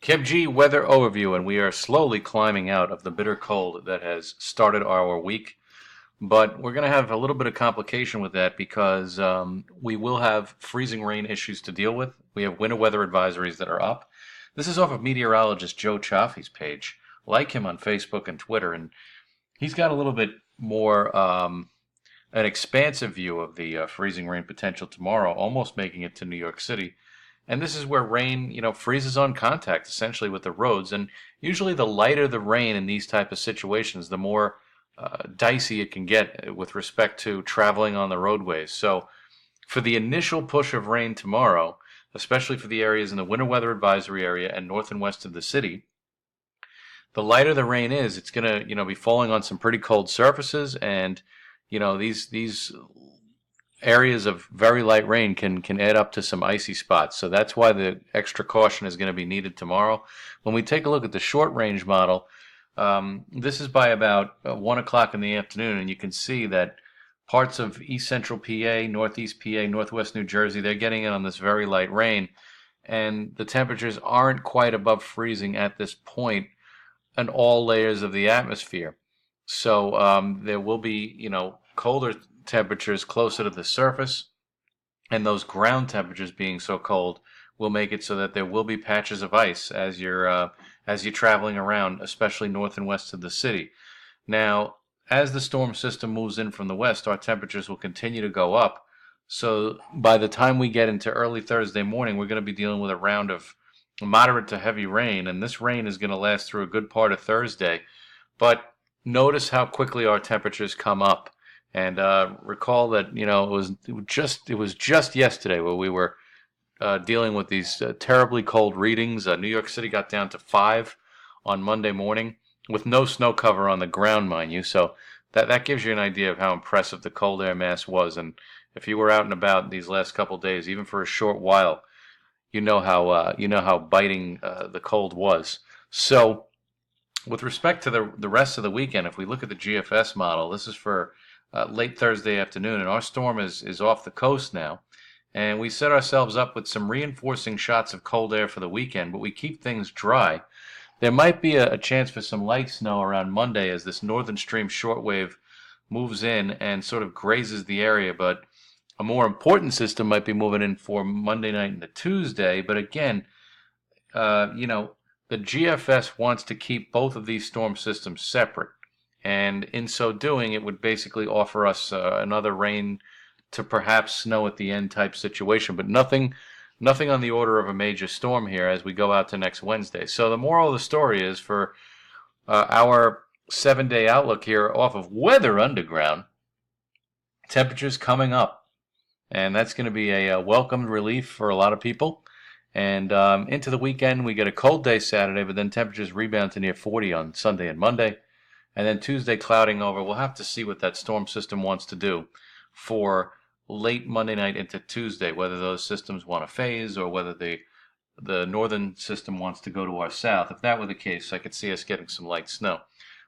Kim G weather overview, and we are slowly climbing out of the bitter cold that has started our week. But we're going to have a little bit of complication with that because we will have freezing rain issues to deal with. We have winter weather advisories that are up. This is off of meteorologist Joe Chaffee's page. Like him on Facebook and Twitter, and he's got a little bit more an expansive view of the freezing rain potential tomorrow, almost making it to New York City. And this is where rain, freezes on contact essentially with the roads. And usually, the lighter the rain in these type of situations, the more dicey it can get with respect to traveling on the roadways. So, for the initial push of rain tomorrow, especially for the areas in the winter weather advisory area and north and west of the city, the lighter the rain is, it's gonna, be falling on some pretty cold surfaces, and these areas of very light rain can add up to some icy spots. So that's why the extra caution is going to be needed tomorrow. When we take a look at the short range model, this is by about 1 o'clock in the afternoon, and you can see that parts of east central PA, northeast PA, northwest New Jersey, they're getting in on this very light rain, and the temperatures aren't quite above freezing at this point in all layers of the atmosphere. So there will be, colder temperatures closer to the surface, and those ground temperatures being so cold will make it so that there will be patches of ice as you're traveling around, especially north and west of the city. Now, as the storm system moves in from the west, our temperatures will continue to go up. So by the time we get into early Thursday morning, we're going to be dealing with a round of moderate to heavy rain, and this rain is going to last through a good part of Thursday. But notice how quickly our temperatures come up, and recall that it was just yesterday where we were dealing with these terribly cold readings. New York City got down to 5 on Monday morning with no snow cover on the ground, mind you. So that gives you an idea of how impressive the cold air mass was. And if you were out and about these last couple days, even for a short while, you know how biting the cold was. So, with respect to the rest of the weekend, if we look at the GFS model, this is for late Thursday afternoon, and our storm is off the coast now. And we set ourselves up with some reinforcing shots of cold air for the weekend, but we keep things dry. There might be a chance for some light snow around Monday as this northern stream shortwave moves in and sort of grazes the area, but a more important system might be moving in for Monday night into Tuesday. But again, the GFS wants to keep both of these storm systems separate. And in so doing, it would basically offer us another rain to perhaps snow at the end type situation, but nothing on the order of a major storm here as we go out to next Wednesday. So the moral of the story is for our 7-day outlook here off of Weather Underground, temperatures coming up. And that's going to be a welcomed relief for a lot of people. And into the weekend, we get a cold day Saturday, but then temperatures rebound to near 40 on Sunday and Monday. And then Tuesday clouding over. We'll have to see what that storm system wants to do for late Monday night into Tuesday, whether those systems want to phase or whether the northern system wants to go to our south. If that were the case, I could see us getting some light snow.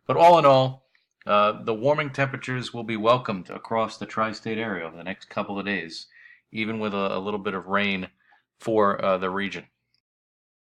But all in all, the warming temperatures will be welcomed across the tri-state area over the next couple of days, even with a little bit of rain for the region.